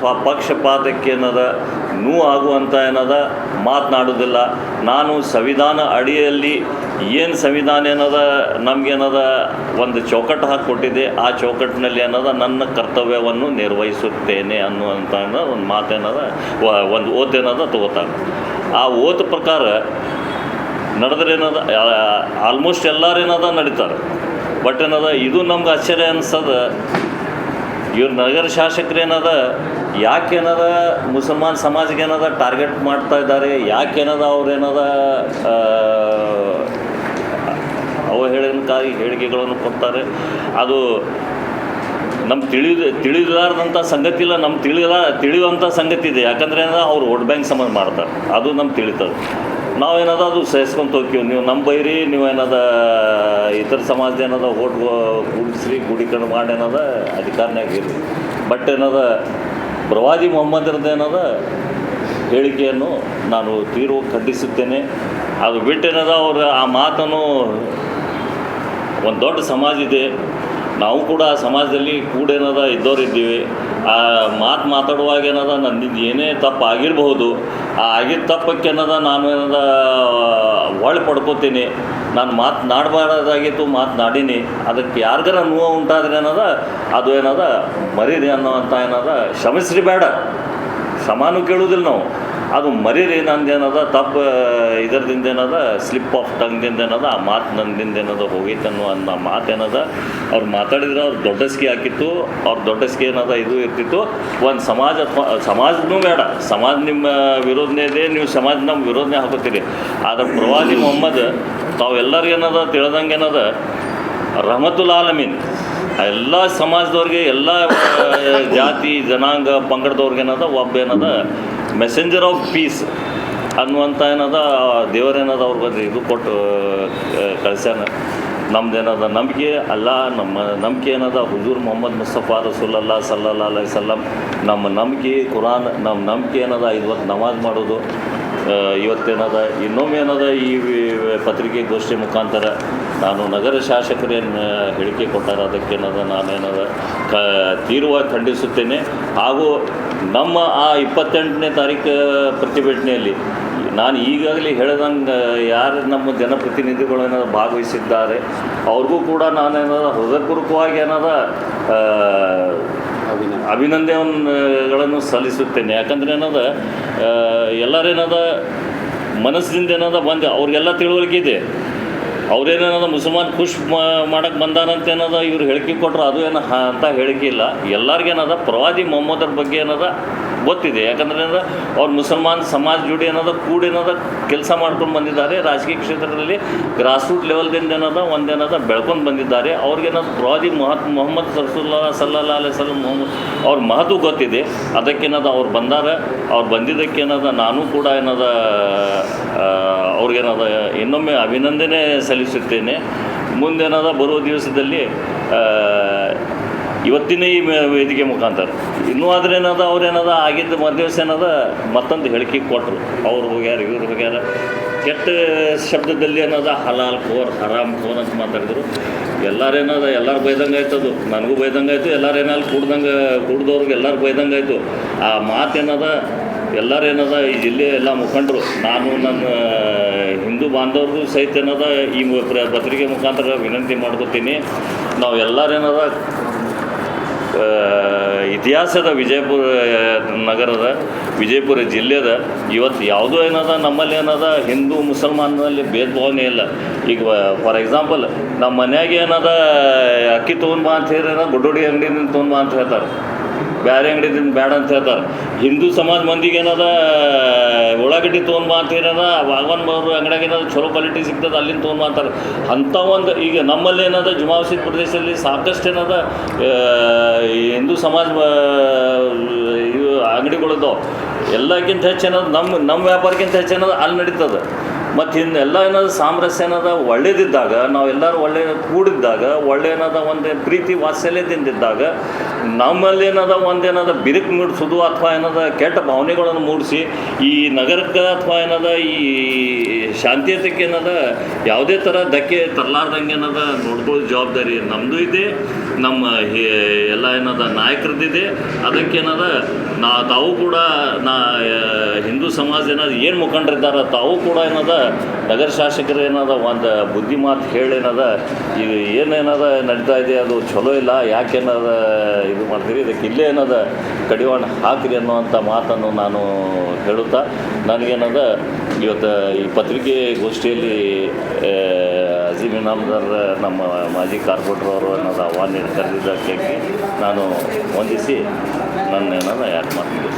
ಅಥವಾ ಪಕ್ಷಪಾತಕ್ಕೆ ಏನದ ನೋವು ಆಗುವಂಥ ಏನದ ಮಾತನಾಡೋದಿಲ್ಲ. ನಾನು ಸಂವಿಧಾನ ಅಡಿಯಲ್ಲಿ ಏನು ಸಂವಿಧಾನ ಏನದ ನಮಗೇನದ ಒಂದು ಚೌಕಟ್ಟು ಹಾಕಿಕೊಟ್ಟಿದೆ, ಆ ಚೌಕಟ್ಟಿನಲ್ಲಿ ಏನದ ನನ್ನ ಕರ್ತವ್ಯವನ್ನು ನಿರ್ವಹಿಸುತ್ತೇನೆ ಅನ್ನುವಂಥ ಒಂದು ಮಾತೇನದ ಒಂದು ಓತ್ ಏನದ ತಗೋತಾರೆ. ಆ ಓತ್ ಪ್ರಕಾರ ನಡೆದ್ರೇನದ ಆಲ್ಮೋಸ್ಟ್ ಎಲ್ಲರೇನದ ನಡೀತಾರೆ. ಬಟ್ ಏನದ ಇದು ನಮ್ಗೆ ಆಶ್ಚರ್ಯ ಅನಿಸ್ತದ, ಇವ್ರು ನಗರ ಶಾಸಕರೇನದ ಯಾಕೇನದ ಮುಸಲ್ಮಾನ್ ಸಮಾಜಕ್ಕೆ ಏನದ ಟಾರ್ಗೆಟ್ ಮಾಡ್ತಾ ಇದ್ದಾರೆ, ಯಾಕೇನದ ಅವ್ರೇನದ ಅವಹೇಳನಕಾರಿ ಹೇಳಿಕೆಗಳನ್ನು ಕೊಡ್ತಾರೆ. ಅದು ನಮ್ಗೆ ತಿಳಿಲಾರ್ದಂಥ ಸಂಗತಿ ಇಲ್ಲ, ನಮ್ಗೆ ತಿಳಿಯುವಂಥ ಸಂಗತಿ ಇದೆ. ಯಾಕಂದರೆ ಏನದ ಅವ್ರು ವೋಟ್ ಬ್ಯಾಂಕ್ ಸಂಬಂಧ ಮಾಡ್ತಾರೆ, ಅದು ನಮ್ಗೆ ತಿಳಿತದೆ. ನಾವೇನದ ಅದು ಸಹಿಸ್ಕೊಂತ ಹೋಗ್ತೀವಿ. ನೀವು ನಮ್ಮ ಬೈರಿ, ನೀವೇನದ ಇತರ ಸಮಾಜದ ಏನದ ಓಟ್ ಕೂಡಿಸ್ರಿ, ಗೂಢೀಕರಣ ಮಾಡಿ ಏನದ ಅಧಿಕಾರನಾಗ ಇರಿ. ಬಟ್ ಏನದ ಪ್ರವಾದಿ ಮೊಹಮ್ಮದ್ರದ್ದು ಏನದ ಹೇಳಿಕೆಯನ್ನು ನಾನು ತೀವ್ರವಾಗಿ ಖಂಡಿಸುತ್ತೇನೆ. ಅದು ಬಿಟ್ಟೇನದ ಅವ್ರು ಆ ಮಾತನ್ನು, ಒಂದು ದೊಡ್ಡ ಸಮಾಜ ಇದೆ, ನಾವು ಕೂಡ ಆ ಸಮಾಜದಲ್ಲಿ ಕೂಡೇನದ ಇದ್ದವರಿದ್ದೀವಿ. ಆ ಮಾತಾಡುವಾಗ ಏನದ ನನ್ನಿಂದ ಏನೇ ತಪ್ಪು ಆಗಿರಬಹುದು, ಆ ಆಗಿದ್ದ ತಪ್ಪಕ್ಕೇನದ ನಾನು ಏನದ ಒಳ್ಳೆ ಪಡ್ಕೋತೀನಿ. ನಾನು ಮಾತನಾಡಬಾರ್ದಾಗಿತ್ತು, ಮಾತನಾಡೀನಿ. ಅದಕ್ಕೆ ಯಾರಿಗಾರ ನೋವು ಉಂಟಾದ್ರೆ ಏನದ ಅದು ಏನದ ಮರೀರಿ ಅನ್ನೋವಂಥ ಏನದ ಕ್ಷಮಿಸ್ರಿ ಬೇಡ, ಕ್ಷಮಾನು ಕೇಳೋದಿಲ್ಲ ನಾವು. ಅದು ಮರೀರಿ, ನಂದೇನದ ತಪ್ಪು ಇದರದಿಂದ ಏನದ ಸ್ಲಿಪ್ ಆಫ್ ಟಂಗ್ದಿಂದ ಏನದ ಆ ಮಾತು ನನ್ನಿಂದ ಏನದ ಹೋಗೈತೆ ಅನ್ನೋ ಮಾತೇನದ ಅವ್ರು ಮಾತಾಡಿದ್ರೆ ಅವ್ರು ದೊಡ್ಡಸ್ಕಿ ಹಾಕಿತ್ತು, ಅವ್ರ ದೊಡ್ಡಸ್ಕಿ ಏನದ ಇದು ಇರ್ತಿತ್ತು. ಒಂದು ಸಮಾಜನೂ ಬೇಡ, ಸಮಾಜ ನಿಮ್ಮ ವಿರೋಧನೇ ಇದೆ, ನೀವು ಸಮಾಜ ನಮ್ಮ ವಿರೋಧನೇ ಹಾಕೋತೀರಿ. ಆದರೆ ಪ್ರವಾದಿ ಮೊಹಮ್ಮದ್ ತಾವೆಲ್ಲರಿಗೇನದ ತಿಳ್ದಂಗೆ ಏನದ ರಹಮತುಲ್ ಆಲಮೀನ್, ಎಲ್ಲ ಸಮಾಜದವ್ರಿಗೆ, ಎಲ್ಲ ಜಾತಿ ಜನಾಂಗ ಪಂಗಡದವ್ರಿಗೇನದ ಒಬ್ಬ ಏನದ ಮೆಸೆಂಜರ್ ಆಫ್ ಪೀಸ್ ಅನ್ನುವಂಥ ಏನದ ದೇವರೇನದ ಅವ್ರ ಬಗ್ಗೆ ಇದು ಕೊಟ್ಟು ಕಳಿಸ್ಯಾನ. ನಮ್ಮದೇನದ ನಂಬಿಕೆ ಅಲ್ಲ, ನಮ್ಮ ನಂಬಿಕೆ ಏನದ ಹುಜೂರ್ ಮೊಹಮ್ಮದ್ ಮುಸ್ತಫಾ ರಸೂಲುಲ್ಲಾಹ ಸಲ್ಲಲ್ಲಾಹು ಅಲೈಹಿ ವಸಲ್ಲಂ. ನಮ್ಮ ನಂಬಿಕೆ ಕುರಾನ್, ನಮ್ಮ ನಂಬಿಕೆ ಏನದ 5 ಹೊತ್ತು ನಮಾಜ್ ಮಾಡೋದು. ಇವತ್ತೇನದ ಇನ್ನೊಮ್ಮೆ ಏನದ ಈ ಪತ್ರಿಕೆಗೋಷ್ಠಿ ಮುಖಾಂತರ ನಾನು ನಗರ ಶಾಸಕರೇನು ಹೇಳಿಕೆ ಕೊಟ್ಟಾರ, ಅದಕ್ಕೇನದ ನಾನೇನದ ತೀವ್ರವಾಗಿ ಖಂಡಿಸುತ್ತೇನೆ. ಹಾಗೂ ನಮ್ಮ ಆ 28ನೇ ತಾರೀಕು ಪ್ರತಿಭಟನೆಯಲ್ಲಿ ನಾನು ಈಗಾಗಲೇ ಹೇಳ್ದಂಗೆ ಯಾರು ನಮ್ಮ ಜನಪ್ರತಿನಿಧಿಗಳು ಏನಾದ್ರು ಭಾಗವಹಿಸಿದ್ದಾರೆ ಅವ್ರಿಗೂ ಕೂಡ ನಾನೇನದ ಹೃದಯಪೂರ್ವಕವಾಗಿ ಏನದ ಅಭಿನಂದನೆಗಳನ್ನು ಸಲ್ಲಿಸುತ್ತೇನೆ. ಯಾಕಂದರೆ ಏನದ ಎಲ್ಲರೇನದ ಮನಸ್ಸಿನಿಂದ ಏನದ ಬಂದು ಅವ್ರಿಗೆಲ್ಲ ತಿಳುವಳಿಕೆ ಇದೆ. ಅವ್ರೇನೇನದ ಮುಸಲ್ಮಾನ್ ಖುಷ್ ಮಾಡೋಕ್ಕೆ ಬಂದಾರಂತ ಏನದ ಇವ್ರು ಹೇಳಿಕೆ ಕೊಟ್ಟರು, ಅದು ಏನೋ ಅಂತ ಹೇಳಿಕೆ ಇಲ್ಲ. ಎಲ್ಲರಿಗೇನದ ಪ್ರವಾದಿ ಮೊಹಮ್ಮದ್ರ ಬಗ್ಗೆ ಏನದ ಗೊತ್ತಿದೆ. ಯಾಕಂದ್ರೆ ಏನದ ಅವ್ರು ಮುಸಲ್ಮಾನ್ ಸಮಾಜ ಜೋಡಿ ಏನದ ಕೂಡೇನದ ಕೆಲಸ ಮಾಡ್ಕೊಂಡು ಬಂದಿದ್ದಾರೆ. ರಾಜಕೀಯ ಕ್ಷೇತ್ರದಲ್ಲಿ ಗ್ರಾಸ್ ರೂಟ್ ಲೆವೆಲ್ದಿಂದ ಏನದ ಒಂದೇನದ ಬೆಳ್ಕೊಂಡು ಬಂದಿದ್ದಾರೆ. ಅವ್ರಿಗೇನದ ಪ್ರವಾದಿ ಮೊಹಮ್ಮದ್ ರಸೂಲುಲ್ಲಾಹ ಸಲ್ಲಲ್ಲಾಹು ಅಲೈಹಿ ವಸಲ್ಲಂ ಅವ್ರ ಮಹತ್ವ ಗೊತ್ತಿದೆ. ಅದಕ್ಕೇನದ ಅವ್ರು ಬಂದಾರ. ಅವ್ರು ಬಂದಿದ್ದಕ್ಕೇನದ ನಾನು ಕೂಡ ಏನದ ಅವ್ರಿಗೇನದ ಇನ್ನೊಮ್ಮೆ ಅಭಿನಂದನೆ ಸಲ್ಲಿಸುತ್ತೇನೆ. ಮುಂದೇನದ ಬರುವ ದಿವಸದಲ್ಲಿ ಇವತ್ತಿನ ಈ ವೇದಿಕೆ ಮುಖಾಂತರ ಇನ್ನೂ ಆದ್ರೆ ಏನದ ಅವ್ರೇನದ ಆಗಿದ್ದ ಮರುದಿವಸ ಏನದ ಮತ್ತೊಂದು ಹೇಳಿಕೆ ಕೊಟ್ಟರು. ಅವ್ರು ಹೋಗ್ಯಾರ, ಇವ್ರು ಹೋಗ್ಯಾರ, ಕೆಟ್ಟ ಶಬ್ದದಲ್ಲಿ ಏನದ ಹಲಾಲ್ ಖೋರ್, ಹರಾಮ್ ಖೋರ್ ಅಂತ ಮಾತಾಡಿದ್ರು. ಎಲ್ಲರೇನದ ಎಲ್ಲರೂ ಬೈದಂಗೆ ಆಯ್ತದು, ನನಗೂ ಬೈದಂಗೆ ಆಯಿತು, ಎಲ್ಲರೇನಲ್ಲಿ ಕುಡ್ದವ್ರಿಗೆ ಎಲ್ಲರೂ ಬೈದಂಗೆ ಆಯಿತು. ಆ ಮಾತೇನದ ಎಲ್ಲರೇನದ ಈ ಜಿಲ್ಲೆ ಎಲ್ಲ ಮುಖಂಡರು, ನಾನು ನನ್ನ ಹಿಂದೂ ಬಾಂಧವ್ರಿಗೂ ಸಹಿತ ಏನದ ಈ ಪತ್ರಿಕೆ ಮುಖಾಂತರ ವಿನಂತಿ ಮಾಡ್ಕೊತೀನಿ. ನಾವು ಎಲ್ಲರೇನದ ಇತಿಹಾಸದ ವಿಜಯಪುರ ನಗರದ, ವಿಜಯಪುರ ಜಿಲ್ಲೆದ ಇವತ್ತು ಯಾವುದೋ ಏನದ ನಮ್ಮಲ್ಲಿ ಏನದ ಹಿಂದೂ ಮುಸಲ್ಮಾನಲ್ಲಿ ಭೇದ ಭಾವನೆ ಇಲ್ಲ. ಈಗ ಫಾರ್ ಎಕ್ಸಾಂಪಲ್ ನಮ್ಮ ಮನ್ಯಾಗ ಏನದ ಅಕ್ಕಿ ತೊಗೊಂಬ ಅಂತ ಹೇಳಿದ್ರೆ ಗುಡ್ಡೋಡಿ ಅಂಗಡಿಯಿಂದ ತೊಗೊಂಬ ಅಂತ ಹೇಳ್ತಾರೆ, ಬೇರೆ ಅಂಗಡಿದಿಂದ ಬೇಡ ಅಂತ ಹೇಳ್ತಾರೆ. ಹಿಂದೂ ಸಮಾಜ ಮಂದಿಗೆ ಏನದ ಉಳ್ಳಾಗಡ್ಡಿ ತೊಗೊಂಬ ಅಂತ ಏನದ ವಾಗವನ್ ಅವ್ರ ಅಂಗಡಿಯಾಗ ಏನದ ಚಲೋ ಕ್ವಾಲಿಟಿ ಸಿಗ್ತದೆ, ಅಲ್ಲಿಂದ ತೊಗೊಂಬ ಅಂತಾರೆ. ಅಂಥ ಒಂದು ಈಗ ನಮ್ಮಲ್ಲಿ ಏನದ ಜುಮಾ ಮಸೀದ್ ಪ್ರದೇಶದಲ್ಲಿ ಸಾಕಷ್ಟು ಏನದ ಹಿಂದೂ ಸಮಾಜ ಇವು ಅಂಗಡಿಗಳಿದ್ದಾವೆ. ಎಲ್ಲಕ್ಕಿಂತ ಹೆಚ್ಚು ಏನದ ನಮ್ಮ ವ್ಯಾಪಾರಕ್ಕಿಂತ ಹೆಚ್ಚು ಏನದ ಅಲ್ಲಿ ನಡೀತದೆ. ಮತ್ತು ಇನ್ನೆಲ್ಲ ಏನಾದ್ರು ಸಾಮರಸ್ಯ ಏನದ ಒಳ್ಳೇದಿದ್ದಾಗ, ನಾವೆಲ್ಲರೂ ಒಳ್ಳೆಯ ಕೂಡಿದ್ದಾಗ, ಒಳ್ಳೆಯನದ ಒಂದು ಪ್ರೀತಿ ವಾತ್ಸಲ್ಯದಿಂದಿದ್ದಾಗ, ನಮ್ಮಲ್ಲಿ ಏನದ ಒಂದೇನದ ಬಿರುಕು ಮೂಡಿಸೋದು ಅಥವಾ ಏನದ ಕೆಟ್ಟ ಭಾವನೆಗಳನ್ನು ಮೂಡಿಸಿ ಈ ನಗರಕ್ಕೆ ಅಥವಾ ಏನದ ಈ ಶಾಂತಿಯುತಕ್ಕೆ ಏನದ ಯಾವುದೇ ಥರ ಧಕ್ಕೆ ತರಲಾರ್ದಂಗೆ ಏನದ ನೋಡ್ಕೊಳ್ಳೋ ಜವಾಬ್ದಾರಿ ನಮ್ಮದು ಇದೆ. ನಮ್ಮ ಎಲ್ಲ ಏನದ ನಾಯಕರದ್ದಿದೆ. ಅದಕ್ಕೇನದ ತಾವು ಕೂಡ ಹಿಂದೂ ಸಮಾಜ ಏನದ ಏನು ಮುಖಂಡರಿದ್ದಾರೆ ತಾವು ಕೂಡ ಏನದ ನಗರ ಶಾಸಕರು ಏನದ ಒಂದು ಬುದ್ಧಿ ಮಾತು ಹೇಳೇನದ ಇದು ಏನೇನದ ನಡೀತಾ ಇದೆ ಅದು ಚಲೋ ಇಲ್ಲ, ಯಾಕೇನದ ಇದು ಮಾಡ್ತೀರಿ, ಇದಕ್ಕೆ ಇಲ್ಲೇ ಏನದ ಕಡಿವಾಣ ಹಾಕಿರಿ ಅನ್ನುವಂಥ ಮಾತನ್ನು ನಾನು ಹೇಳುತ್ತಾ ನನಗೇನದ ಇವತ್ತು ಈ ಪತ್ರಿಕೆಗೋಷ್ಠಿಯಲ್ಲಿ ಅಜೀಮ್ ಇನಾಮ್ದಾರ್ ನಮ್ಮ ಮಾಜಿ ಕಾರ್ಪೊರೇಟರ್ ಅವರು ಅನ್ನೋದು ಆಹ್ವಾನ ಕರೆದಿದ್ದಕ್ಕೆ ನಾನು ವಂದಿಸಿ ನನ್ನ ಏನದ ಯಾಕೆ ಮಾಡ್ತೀನಿ.